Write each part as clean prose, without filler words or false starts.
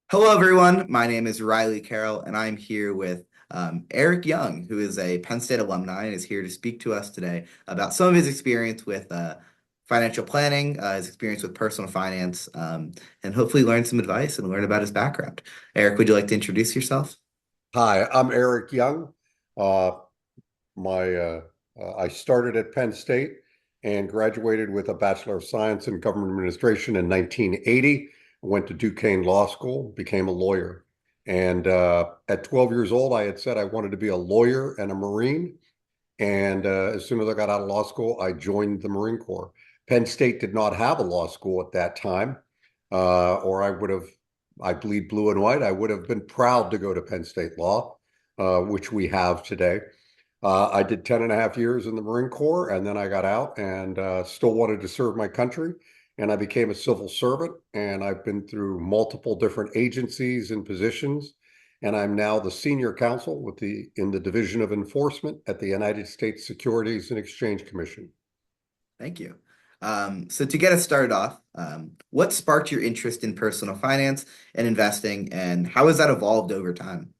Hello, everyone. My name is Riley Carroll, and I'm here with Eric Young, who is a Penn State alumni and is here to speak to us today about some of his experience with financial planning, his experience with personal finance, and hopefully learn some advice and learn about his background. Eric, would you like to introduce yourself? Hi, I'm Eric Young. Uh, I started at Penn State and graduated with a Bachelor of Science in Government Administration in 1980. Went to Duquesne Law School, became a lawyer. And at 12 years old, I had said I wanted to be a lawyer and a Marine. And as soon as I got out of law school, I joined the Marine Corps. Penn State did not have a law school at that time, or I bleed blue and white. I would have been proud to go to Penn State Law, which we have today. I did 10 and a half years in the Marine Corps, and then I got out and still wanted to serve my country. And I became a civil servant, and I've been through multiple different agencies and positions. And I'm now the senior counsel in the Division of Enforcement at the United States Securities and Exchange Commission. Thank you. So to get us started off, what sparked your interest in personal finance and investing, and how has that evolved over time?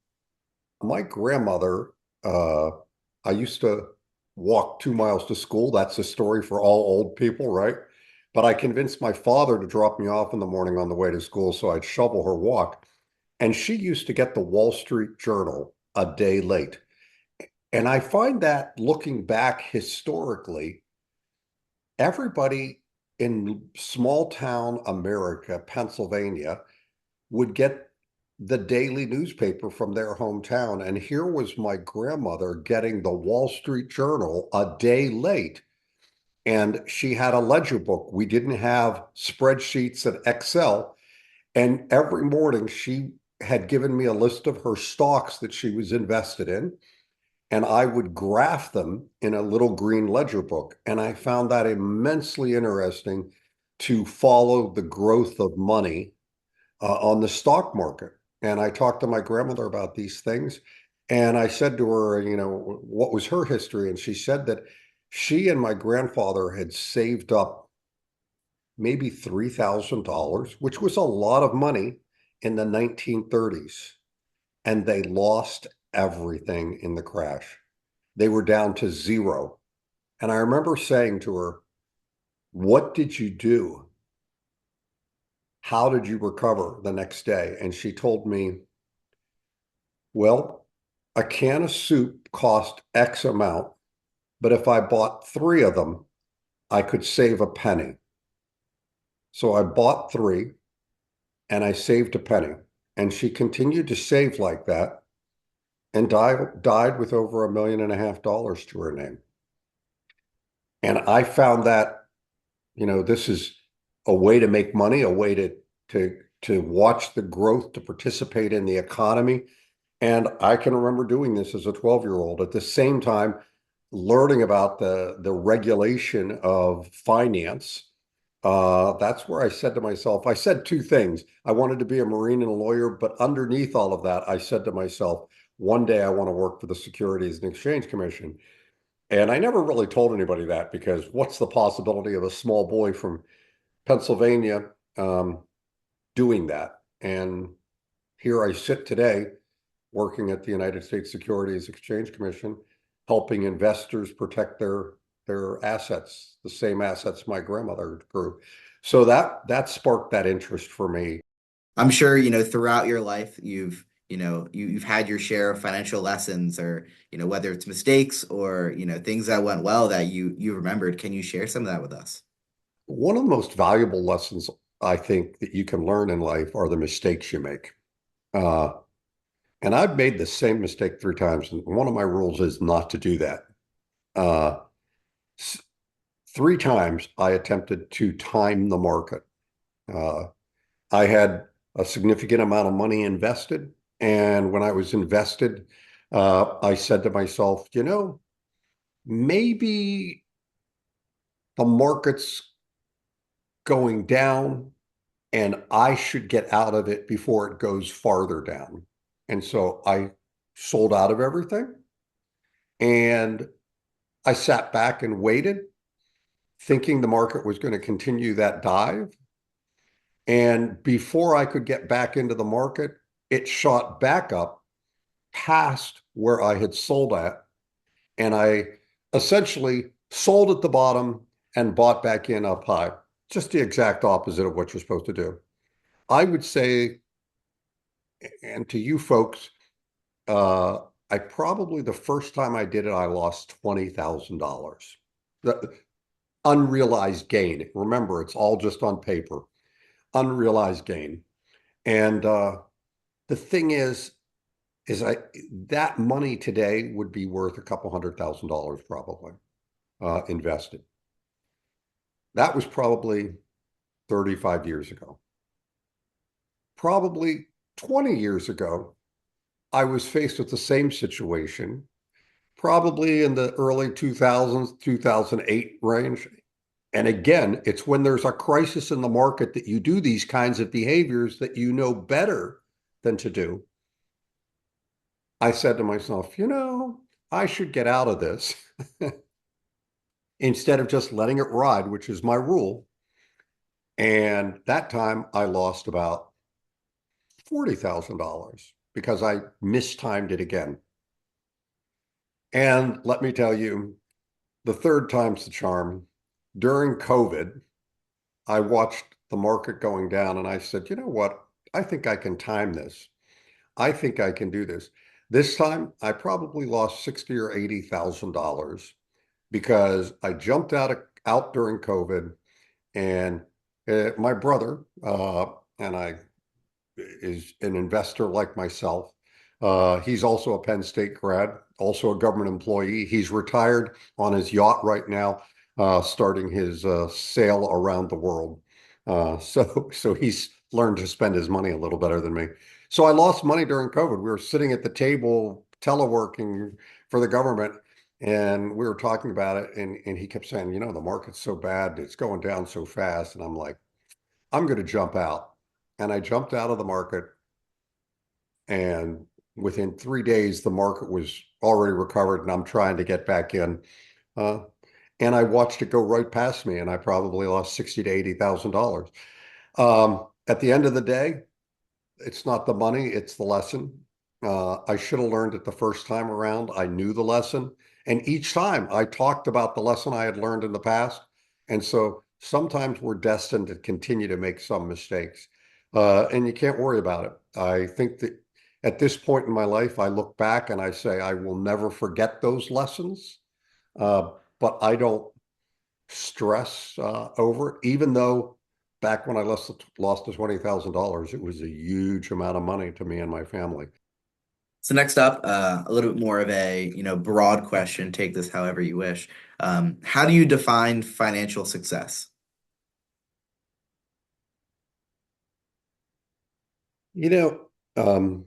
My grandmother, uh, I used to walk 2 miles to school. That's a story for all old people, right? But I convinced my father to drop me off in the morning on the way to school so I'd shovel her walk. And she used to get the Wall Street Journal a day late. And I find that looking back historically, everybody in small town America, Pennsylvania, would get the daily newspaper from their hometown. And here was my grandmother getting the Wall Street Journal a day late. And she had a ledger book. We didn't have spreadsheets and Excel. And every morning she had given me a list of her stocks that she was invested in. And I would graph them in a little green ledger book. And I found that immensely interesting to follow the growth of money on the stock market. And I talked to my grandmother about these things. And I said to her, what was her history? And she said that she and my grandfather had saved up maybe $3,000, which was a lot of money in the 1930s. And they lost everything in the crash. They were down to zero. And I remember saying to her, "What did you do? How did you recover the next day?" And she told me, "Well, a can of soup cost X amount, but if I bought three of them, I could save a penny. So I bought three and I saved a penny." And she continued to save like that and died with over $1.5 million to her name. And I found that, this is a way to make money, a way to watch the growth, to participate in the economy. And I can remember doing this as a 12-year-old. At the same time, learning about the regulation of finance. That's where I said to myself, I said two things. I wanted to be a Marine and a lawyer, but underneath all of that, I said to myself, one day I want to work for the Securities and Exchange Commission. And I never really told anybody that, because what's the possibility of a small boy from Pennsylvania doing that? And here I sit today working at the United States Securities Exchange Commission, helping investors protect their assets, the same assets my grandmother grew. So that sparked that interest for me. I'm sure, throughout your life, you've had your share of financial lessons or, whether it's mistakes or, things that went well that you remembered. Can you share some of that with us? One of the most valuable lessons I think that you can learn in life are the mistakes you make. Uh, and I've made the same mistake three times. And one of my rules is not to do that. Uh, Three times I attempted to time the market. Uh, I had a significant amount of money invested. And when I was invested, I said to myself, maybe the market's going down and I should get out of it before it goes farther down. And so I sold out of everything and I sat back and waited, thinking the market was going to continue that dive. And before I could get back into the market, it shot back up past where I had sold at. And I essentially sold at the bottom and bought back in up high. Just the exact opposite of what you're supposed to do. I would say, and to you folks, uh, I probably the first time I did it, I lost $20,000. The unrealized gain. Remember, it's all just on paper. Unrealized gain. And the thing is I that money today would be worth a couple $100,000 probably invested. That was probably 35 years ago. Probably 20 years ago, I was faced with the same situation, probably in the early 2000s, 2008 range. And again, it's when there's a crisis in the market that you do these kinds of behaviors that you know better than to do. I said to myself, I should get out of this instead of just letting it ride, which is my rule. And that time I lost about $40,000 because I mistimed it again. And let me tell you, the third time's the charm. During COVID, I watched the market going down and I said, you know what? I think I can time this. I think I can do this. This time, I probably lost $60,000 or $80,000 because I jumped out during COVID, and my brother and I is an investor like myself. He's also a Penn State grad, also a government employee. He's retired on his yacht right now, starting his sail around the world. So he's learned to spend his money a little better than me. So I lost money during COVID. We were sitting at the table teleworking for the government, and we were talking about it. And he kept saying, the market's so bad, it's going down so fast. And I'm like, I'm going to jump out. And I jumped out of the market. And within 3 days, the market was already recovered, and I'm trying to get back in. Uh, and I watched it go right past me, and I probably lost $60,000 to $80,000. At the end of the day, it's not the money, it's the lesson. I should have learned it the first time around. I knew the lesson. And each time I talked about the lesson I had learned in the past. And so sometimes we're destined to continue to make some mistakes. And you can't worry about it. I think that at this point in my life, I look back and I say, I will never forget those lessons. But I don't stress over it, even though back when I lost the $20,000, it was a huge amount of money to me and my family. So next up, a little bit more of a, broad question. Take this however you wish. How do you define financial success? You know, um,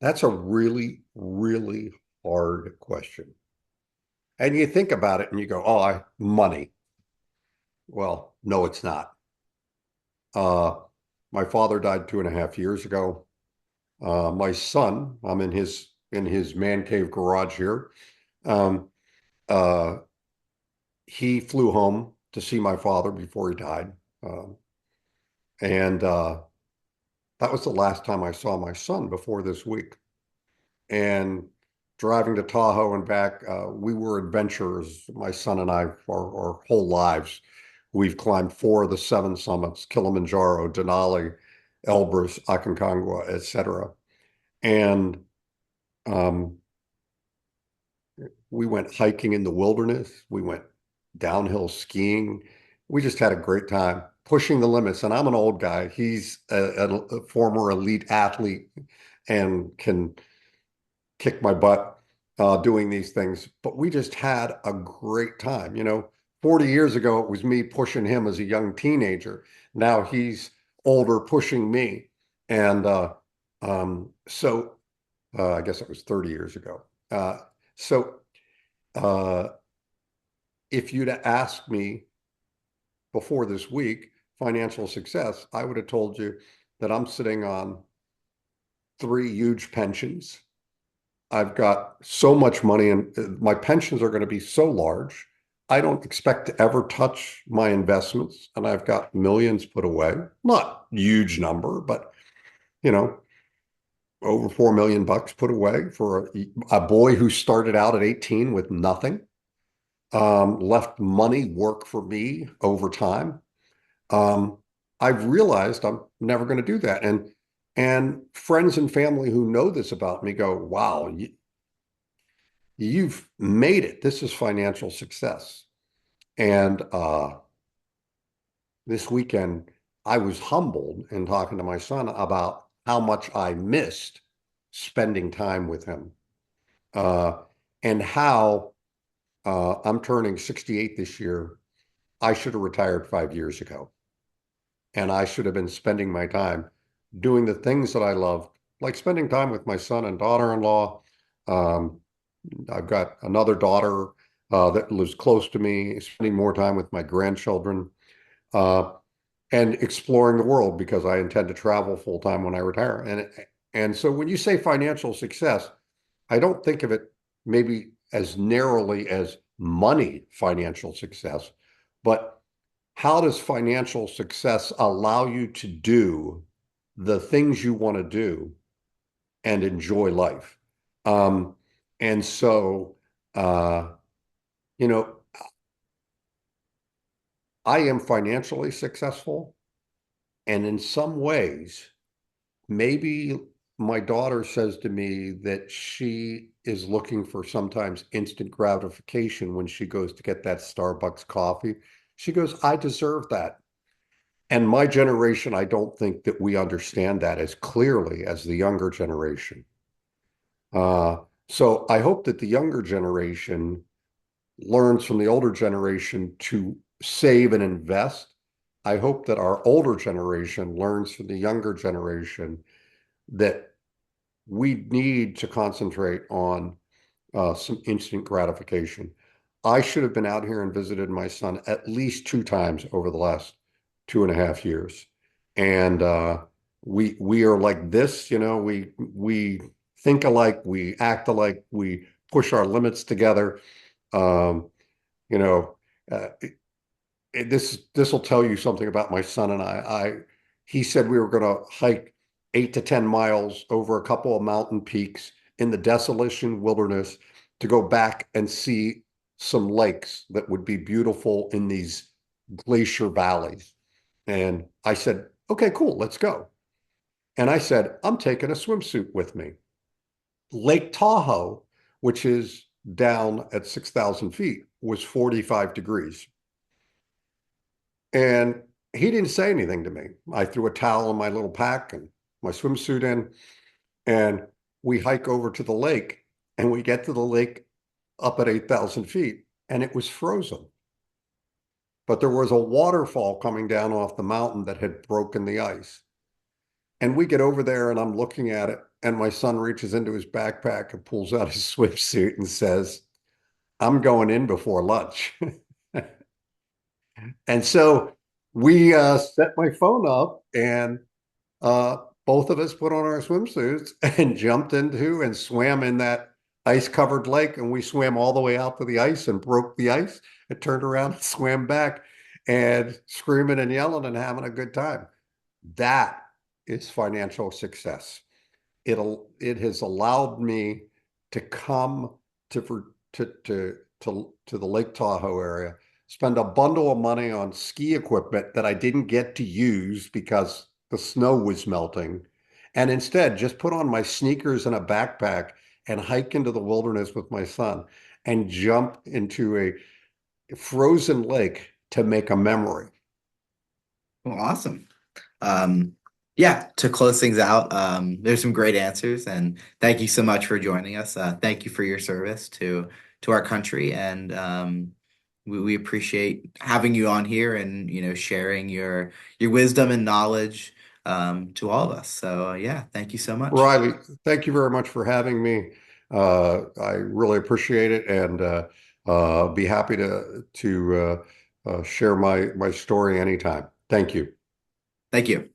that's a really, really hard question. And you think about it and you go, oh, money. Well, no, it's not. Uh, my father died 2.5 years ago. My son, I'm in his man cave garage here. Um, uh, he flew home to see my father before he died. And that was the last time I saw my son before this week. And driving to Tahoe and back, we were adventurers, my son and I, our whole lives. We've climbed 4 of the 7 summits: Kilimanjaro, Denali, Elbrus, Aconcagua, etc. And um, we went hiking in the wilderness. We went downhill skiing. We just had a great time pushing the limits. And I'm an old guy. He's a former elite athlete and can kick my butt doing these things. But we just had a great time. 40 years ago, it was me pushing him as a young teenager. Now he's older pushing me. And so I guess it was 30 years ago. So uh, if you'd asked me before this week, financial success, I would have told you that I'm sitting on 3 huge pensions. I've got so much money, and my pensions are going to be so large. I don't expect to ever touch my investments, and I've got millions put away. Not huge number, but you know, over 4 million bucks put away for a boy who started out at 18 with nothing, left money work for me over time. Um, I've realized I'm never going to do that. And friends and family who know this about me go, wow, you've made it. This is financial success. And this weekend, I was humbled in talking to my son about how much I missed spending time with him, uh, and how I'm turning 68 this year. I should have retired 5 years ago, and I should have been spending my time doing the things that I love, like spending time with my son and daughter-in-law. Um, I've got another daughter that lives close to me, spending more time with my grandchildren. Uh, and exploring the world because I intend to travel full time when I retire. And so when you say financial success, I don't think of it maybe as narrowly as money financial success, but how does financial success allow you to do the things you want to do and enjoy life? Um, and so, uh, you know, I am financially successful, and in some ways, maybe my daughter says to me that she is looking for sometimes instant gratification when she goes to get that Starbucks coffee. She goes, I deserve that. And my generation, I don't think that we understand that as clearly as the younger generation. Uh, so I hope that the younger generation learns from the older generation to save and invest. I hope that our older generation learns from the younger generation that we need to concentrate on some instant gratification. I should have been out here and visited my son at least 2 times over the last 2.5 years. And we are like this, we think alike, we act alike, we push our limits together. Um, you know, uh, this will tell you something about my son and I. He said we were going to hike 8 to 10 miles over a couple of mountain peaks in the desolation wilderness to go back and see some lakes that would be beautiful in these glacier valleys. And I said, okay, cool, let's go. And I said, I'm taking a swimsuit with me. Lake Tahoe, which is down at 6,000 feet, was 45 degrees. And he didn't say anything to me. I threw a towel in my little pack and my swimsuit in, and we hike over to the lake, and we get to the lake up at 8,000 feet, and it was frozen. But there was a waterfall coming down off the mountain that had broken the ice. And we get over there, and I'm looking at it, and my son reaches into his backpack and pulls out his swimsuit and says, I'm going in before lunch. And so we set my phone up, and uh, both of us put on our swimsuits and jumped into and swam in that ice-covered lake. And we swam all the way out to the ice and broke the ice and turned around and swam back and screaming and yelling and having a good time. That is financial success. It has allowed me to come to the Lake Tahoe area, spend a bundle of money on ski equipment that I didn't get to use because the snow was melting, and instead just put on my sneakers and a backpack and hike into the wilderness with my son and jump into a frozen lake to make a memory. Well, awesome. Um, yeah, to close things out, there's some great answers, and thank you so much for joining us. Thank you for your service to our country, and we appreciate having you on here and sharing your wisdom and knowledge to all of us. So yeah, thank you so much. Riley, thank you very much for having me. I really appreciate it, and be happy to share my story anytime. Thank you. Thank you.